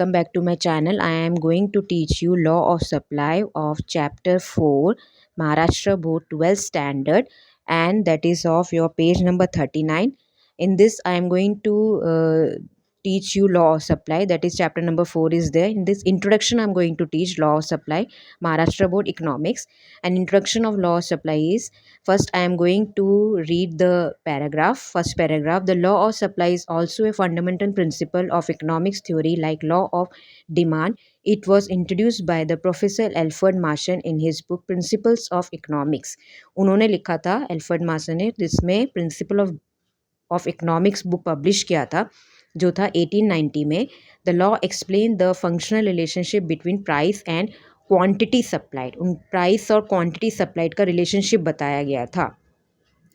welcome back to my channel. I am going to teach you Law of Supply of Chapter 4 Maharashtra Board 12 Standard, and that is of your page number 39. In this I am going to teach you Law of Supply, that is chapter number 4 is there. In this introduction I am going to teach Law of Supply Maharashtra Board Economics. An introduction of Law of Supply is, first, I am going to read the paragraph. First paragraph: the law of supply is also a fundamental principle of economics theory, like law of demand. It was introduced by the Professor Alfred Marson in his book Principles of Economics. उन्होंने लिखा था Alfred Marshall ने, जिसमें principle of economics book publish किया था, जो था 1890 में. The law explain the functional relationship between price and quantity supplied. उन प्राइस और क्वांटिटी सप्लाइड का रिलेशनशिप बताया गया था.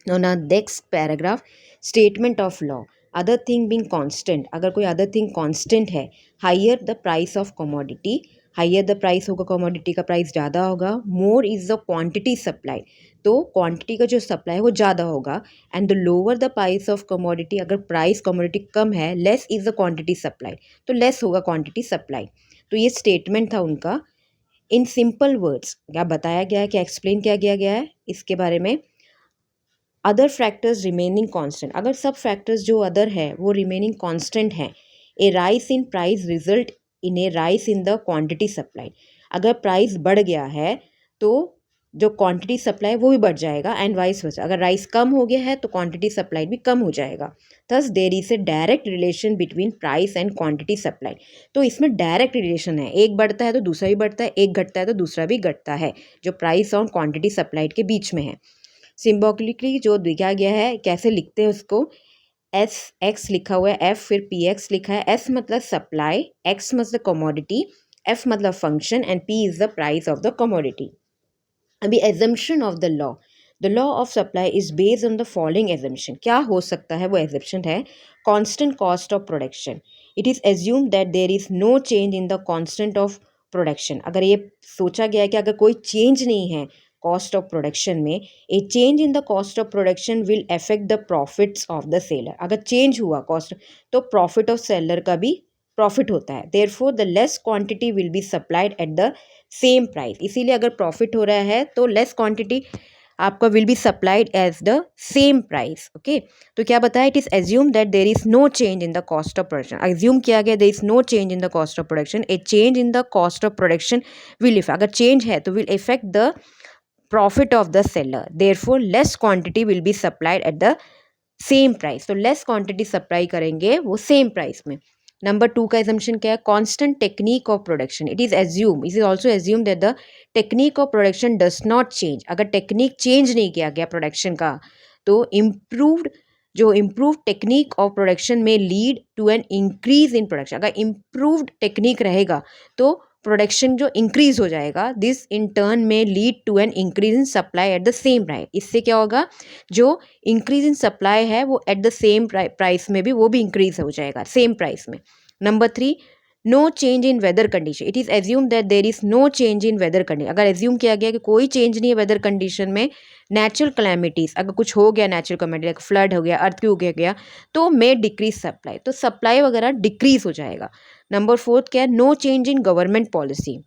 ना next paragraph: statement of law. Other thing being constant, अगर कोई अदर थिंग कांस्टेंट है, higher the price of commodity, higher the price होगा, कमोडिटी का प्राइस ज़्यादा होगा. More is the quantity supply, तो क्वांटिटी का जो सप्लाई है वो ज़्यादा होगा. And the lower the price of commodity, अगर प्राइस कमोडिटी कम है, less is the quantity supply, तो लेस होगा क्वांटिटी सप्लाई. तो ये स्टेटमेंट था उनका. इन सिंपल वर्ड्स क्या बताया गया है, क्या एक्सप्लेन किया गया है इसके बारे में. अदर फैक्टर्स रिमेनिंग कांस्टेंट, अगर सब फैक्टर्स जो अदर है वो रिमेनिंग कांस्टेंट हैं. A rise in price result in a rise in the quantity supply, अगर प्राइस बढ़ गया है तो जो क्वांटिटी सप्लाई वो भी बढ़ जाएगा. एंड वाइस वर्सा, अगर राइस कम हो गया है तो क्वांटिटी सप्लाई भी कम हो जाएगा. Thus there is a direct relation between price and quantity supply. तो इसमें डायरेक्ट रिलेशन है, एक बढ़ता है तो दूसरा भी बढ़ता है, एक घटता है तो दूसरा भी घटता है, जो प्राइस और क्वांटिटी सप्लाई के बीच में है. सिम्बॉलिकली जो दिखाया गया है, कैसे लिखते हैं उसको, एस एक्स लिखा हुआ है, एफ फिर पी एक्स लिखा है. एस मतलब सप्लाई, एक्स मतलब कमोडिटी, एफ मतलब function and P is the price of the commodity. अभी assumption of the law. The law of supply is based on the following assumption. क्या हो सकता है वो एजम्पशन है. Constant cost of production. It is assume that there is no change in the constant of production. अगर ये सोचा गया है कि अगर कोई चेंज नहीं है कॉस्ट ऑफ प्रोडक्शन में, a change in the cost of production will affect the profits of the seller. अगर चेंज हुआ कॉस्ट, तो प्रॉफिट ऑफ सेलर का भी प्रॉफिट होता है. Therefore the less quantity will be supplied at the same price. इसीलिए अगर profit हो रहा है तो लेस क्वांटिटी आपका will be supplied as the same price. Okay, तो क्या बताया, it is assume that there is no change in the cost of production. Assume किया गया there is no change in the cost of production. A change in the cost of production will effect, अगर change है तो will effect the profit of the seller. Therefore less quantity will be supplied at the same price. तो less quantity supply करेंगे वो same price में. Number 2 का assumption क्या है, constant technique of production. It is also assume that the technique of production does not change. अगर technique change नहीं किया गया प्रोडक्शन का, तो इम्प्रूव टेक्निक ऑफ प्रोडक्शन में lead to an increase in production. अगर इम्प्रूव्ड टेक्निक रहेगा तो प्रोडक्शन जो इंक्रीज हो जाएगा. दिस इन टर्न में lead to an increase in supply at the same price. इससे क्या होगा, जो इंक्रीज इन सप्लाई है वो एट द सेम प्राइस में भी वो भी इंक्रीज हो जाएगा सेम प्राइस में. Number 3, no change in weather condition. It is assume that there is no change in weather condition. अगर एज्यूम किया गया कि कोई चेंज नहीं है वेदर कंडीशन में, नेचुरल कैलेमिटीज़, अगर कुछ हो गया नेचुरल कैलेमिटी, फ्लड हो गया, अर्थक्वेक हो गया, तो मे डिक्रीज सप्लाई, तो सप्लाई वगैरह डिक्रीज हो जाएगा. नंबर 4 क्या है, no change in government policy.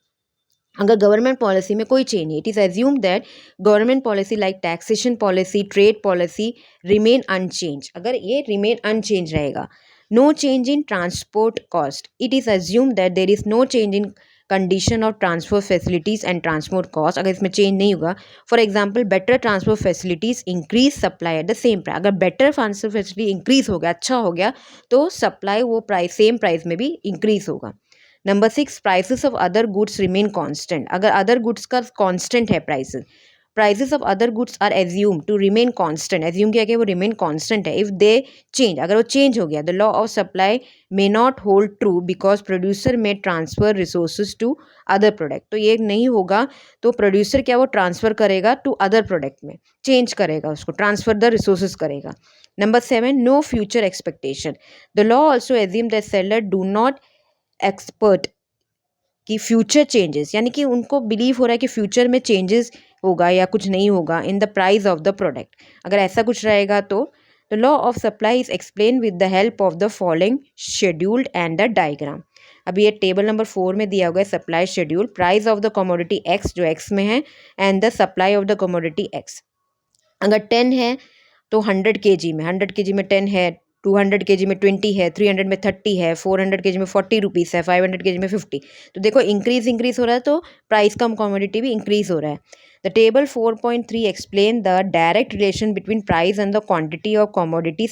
अगर गवर्नमेंट पॉलिसी में कोई चेंज नहीं, it is assume that government policy like taxation policy, trade policy remain unchanged. अगर ये रिमेन अनचेंज रहेगा. No change in transport cost. It is assume that there is no change in condition of transport facilities and transport cost. अगर इसमें change नहीं होगा, for example better transport facilities increase supply at the same price. अगर better transport facility increase हो गया, अच्छा हो गया, तो सप्लाई वो प्राइस सेम प्राइस में भी इंक्रीज होगा. Number 6, prices of other goods remain constant. अगर अदर गुड्स का कांस्टेंट है prices of other goods are assume to remain constant. Assume किया गया वो रिमेन कांस्टेंट है. इफ दे चेंज, अगर वो चेंज हो गया, the law of supply may not hold true because producer may transfer resources to other product. तो ये नहीं होगा, तो प्रोड्यूसर क्या वो ट्रांसफर करेगा टू अदर प्रोडक्ट में, चेंज करेगा उसको, ट्रांसफर द रिसोर्सेज करेगा. Number 7, no future expectation. The law also assume that seller do not expect कि फ्यूचर चेंजेस, यानी कि उनको बिलीव हो रहा है कि फ्यूचर में चेंजेस होगा या कुछ नहीं होगा in the price of the product. अगर ऐसा कुछ रहेगा तो the law of supply is explain with the help of the following scheduled and the diagram. अभी ये टेबल नंबर 4 में दिया हुआ है supply schedule, price of the commodity x जो एक्स में है and the supply of the commodity x. अगर 10 है तो 100 kg में 100 kg में 10 है, 200 kg में 20 है, 300 में 30 है, 400 kg में 40 रुपीज़ है, 500 kg में 50। तो देखो इंक्रीज हो रहा है तो प्राइस का कमोडिटी भी इंक्रीज हो रहा है। The table 4.3 explain the direct relation between price and the quantity of commodity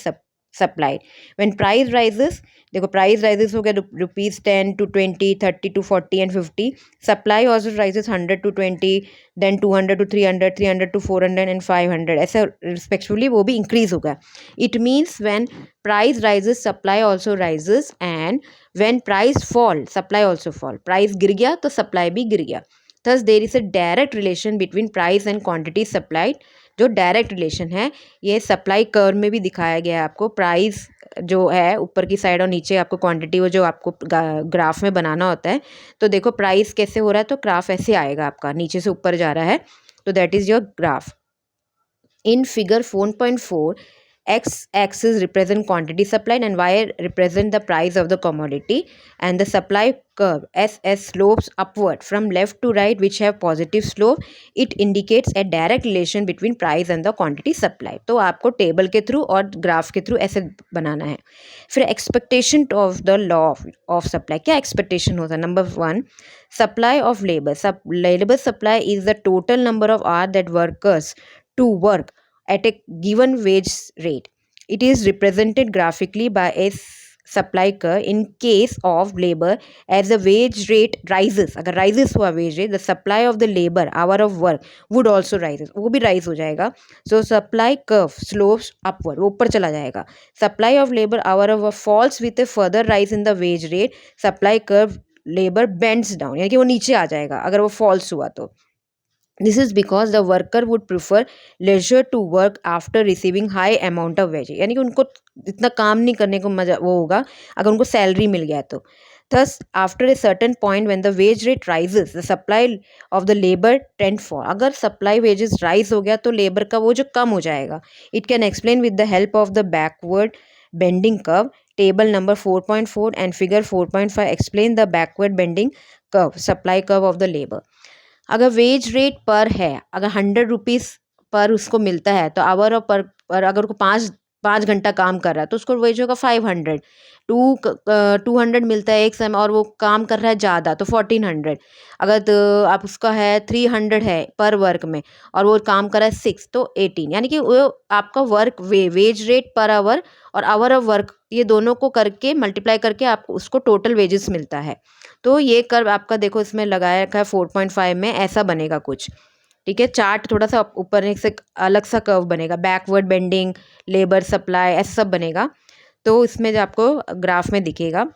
supplied. When price rises, देखो प्राइस राइजेस हो गया ₹10 to 20, 30 to 40 and 50। Supply also rises 100 to 20, then 200 to 300, 300 to 400 and 500, ऐसे respectively वो भी increase होगा। It means when price rises supply also rises and when price fall supply also fall. Price गिर गया तो supply भी गिर गया। Thus there is a direct relation between price and quantity supplied. जो डायरेक्ट रिलेशन है ये सप्लाई कर्व में भी दिखाया गया है आपको। प्राइस जो है ऊपर की साइड और नीचे आपको क्वांटिटी वो जो आपको ग्राफ में बनाना होता है। तो देखो प्राइस कैसे हो रहा है तो ग्राफ ऐसे आएगा आपका, नीचे से ऊपर जा रहा है, तो that is your graph. In figure 4.4, x-axis represent quantity supplied and y represent the price of the commodity, and the supply curve SS slopes upward from left to right which have positive slope. It indicates a direct relation between price and the quantity supplied. तो आपको table के through और graph के through ऐसे बनाना है। फिर expectation of the law of supply, क्या एक्सपेक्टेशन होता है? Number 1, supply of labour. Labour supply is the total number of hour that workers to work at a given wage rate. It is represented graphically by a supply curve. In case of labor, as the wage rate rises, अगर rises हुआ wage rate, the supply of the labor hour of work would also rises, वो भी rise हो जाएगा। So supply curve slopes upward, वो ऊपर चला जाएगा। Supply of labor hour of work falls with a further rise in the wage rate, supply curve labor bends down, यानी कि वो नीचे आ जाएगा अगर वो falls हुआ तो। This is because the worker would prefer leisure to work after receiving high amount of wage, यानी कि उनको इतना काम नहीं करने को मजा वो होगा अगर उनको सैलरी मिल गया तो। Thus, after a certain point when the wage rate rises, the supply of the labor tend fall. अगर supply wages rise हो गया तो labor का वो जो कम हो जाएगा। It can explain with the help of the backward bending curve. Table number 4.4 and figure 4.5 explain the backward bending curve, supply curve of the labor. अगर वेज रेट पर है, अगर 100 रुपीज़ पर उसको मिलता है तो आवर और पर अगर उसको 5 घंटा काम कर रहा है तो उसको वेज होगा 500। 200 मिलता है एक समय और वो काम कर रहा है ज़्यादा तो 1400। अगर तो आप उसका है 300 है पर वर्क में और वो काम कर रहा है 6 तो 18, यानी कि वो आपका work wage rate per hour और आवर ऑफ वर्क ये दोनों को करके मल्टीप्लाई करके आपको उसको टोटल वेजेस मिलता है। तो ये कर्व आपका देखो इसमें लगाया रखा है 4.5 में, ऐसा बनेगा कुछ। ठीक है, चार्ट थोड़ा सा ऊपर से अलग सा कर्व बनेगा, बैकवर्ड बेंडिंग, लेबर सप्लाई, ऐसा सब बनेगा। तो इसमें जो आपको ग्राफ में दिखेगा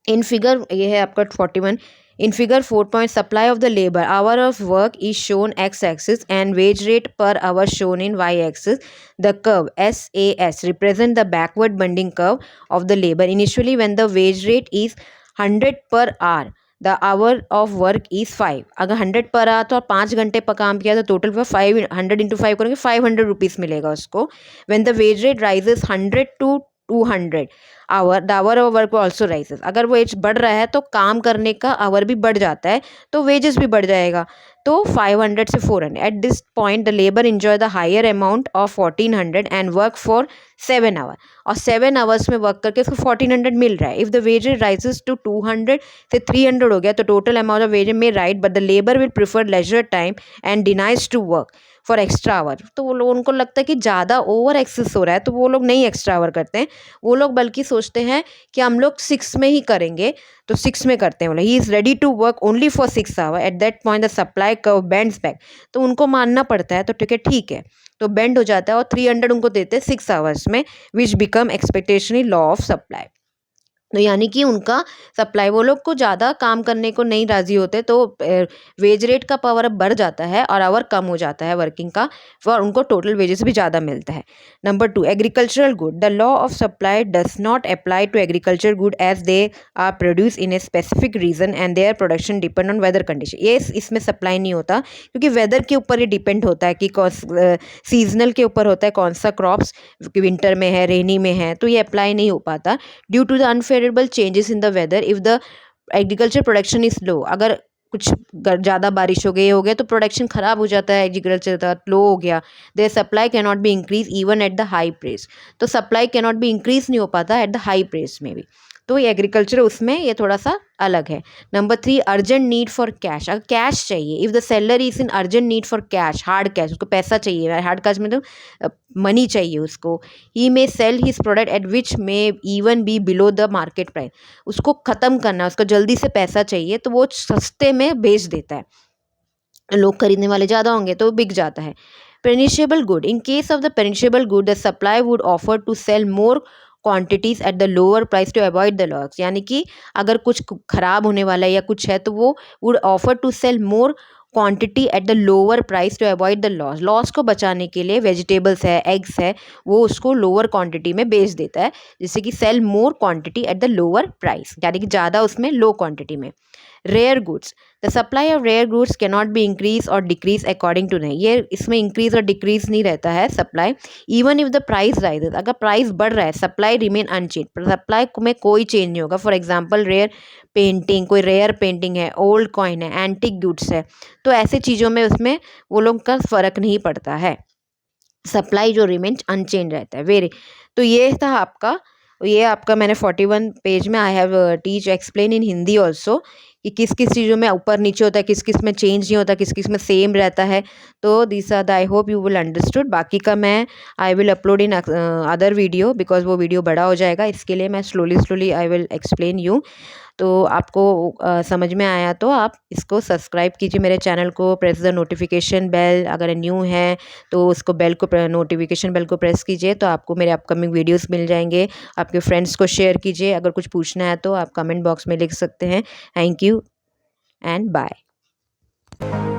इन फिगर, ये है आपका 41। In figure 4 supply of the labor hour of work is shown x-axis and wage rate per hour shown in y-axis. The curve SAS represent the backward bending curve of the labor. Initially when the wage rate is 100 per hour, the hour of work is 5. अगर 100 per hour तो 5 घंटे पर काम किया तो total पर 500 into 5 करेंगे 500 rupees मिलेगा उसको। When the wage rate rises 100 to 200 hour, the hour of work also rises. अगर वो एज बढ़ रहा है तो काम करने का आवर भी बढ़ जाता है तो वेजेस भी बढ़ जाएगा, तो 500 से 400। At this point the labour enjoy the higher amount of 1400 and work for 7 hour, और 7 आवर्स में वर्क करके उसको 1400 मिल रहा है। If the wage rises to 200 से 300 हो गया तो टोटल अमाउंट ऑफ वेज में right, but the labour will prefer leisure time and denies to work for extra hour. तो वो लोग, उनको लगता है कि ज़्यादा ओवर एक्सेस हो रहा है तो वो लोग नहीं एक्स्ट्रा आवर करते हैं, वो लोग बल्कि सोचते हैं कि हम लोग 6 में ही करेंगे तो 6 में करते हैं। बोला ही is ready to work only for 6 hour. At that point the supply curve bends back, तो उनको मानना पड़ता है, तो ठीक है तो बेंड हो जाता है और 300 उनको देते हैं 6 आवर्स में, which become expectationary law of supply. तो यानी कि उनका सप्लाई, वो लोग को ज़्यादा काम करने को नहीं राज़ी होते तो वेज रेट का पावर अब बढ़ जाता है और आवर कम हो जाता है वर्किंग का, और उनको टोटल वेजेस भी ज़्यादा मिलता है। Number 2, agricultural good. The law of supply does not apply to agriculture good as they are produce in a specific region and their production depend on weather condition. ये इसमें supply नहीं होता क्योंकि weather के ऊपर ये डिपेंड होता है कि सीजनल के ऊपर होता है कौन सा क्रॉप्स विंटर में है, रेनी में है, तो ये अप्लाई नहीं हो पाता due to the unfavourable changes in the weather. If the agriculture production is low, अगर कुछ ज़्यादा बारिश हो गई हो गया तो प्रोडक्शन ख़राब हो जाता है, एग्रीकल्चर का लो हो गया। There supply can not be increase even at the high price, तो supply can not be increase नहीं हो पाता एट द हाई प्राइस में भी। तो ये एग्रीकल्चर उसमें ये थोड़ा सा अलग है। Number 3, urgent need for cash, अगर कैश चाहिए, if the seller is in urgent need for cash, hard cash, उसको पैसा चाहिए, हार्ड कैश में तो मनी चाहिए उसको, he may sell his product at which may even be below the market price, उसको ख़त्म करना है, उसको जल्दी से पैसा चाहिए तो वो सस्ते में बेच देता है, लोग खरीदने वाले ज़्यादा होंगे तो बिक जाता है। Perishable good, in case of the perishable good the supply would offer to sell more quantities at the lower price to avoid the loss, यानी कि अगर कुछ खराब होने वाला है या कुछ है तो वो would offer to sell more quantity at the lower price to avoid the loss, loss को बचाने के लिए वेजिटेबल्स है, एग्स है, वो उसको लोअर क्वांटिटी में बेच देता है, जिससे कि sell more quantity at the lower price, यानी कि ज़्यादा उसमें लो क्वांटिटी में। Rare goods, the supply of rare goods can not be increase और डिक्रीज अकॉर्डिंग टू नहीं, ये इसमें इंक्रीज और डिक्रीज नहीं रहता है supply, even if the price rises, अगर प्राइस बढ़ रहा है सप्लाई रिमेन अनचेंज, सप्लाई में कोई चेंज नहीं होगा। फॉर एग्जांपल रेयर पेंटिंग, कोई रेयर पेंटिंग है, ओल्ड कॉइन है, एंटिक गुड्स है, तो ऐसे चीज़ों में उसमें वो लोग का फ़र्क नहीं पड़ता है, सप्लाई जो रिमेन अनचेंज रहता है। वेरी, तो ये था आपका, ये आपका मैंने 41 पेज में I have teach explain in Hindi also कि किस किस चीज़ों में ऊपर नीचे होता है, किस किस में चेंज नहीं होता, किस किस में सेम रहता है। तो this are the, I hope you will understood. बाकी का मैं I will upload in other video, because वो वीडियो बड़ा हो जाएगा, इसके लिए मैं slowly slowly I will explain you. तो आपको समझ में आया तो आप इसको सब्सक्राइब कीजिए मेरे चैनल को, प्रेस द नोटिफिकेशन बेल, अगर न्यू है तो उसको बेल को, नोटिफिकेशन बेल को प्रेस कीजिए तो आपको मेरे अपकमिंग वीडियोस मिल जाएंगे। आपके फ्रेंड्स को शेयर कीजिए, अगर कुछ पूछना है तो आप कमेंट बॉक्स में लिख सकते हैं। Thank you and bye.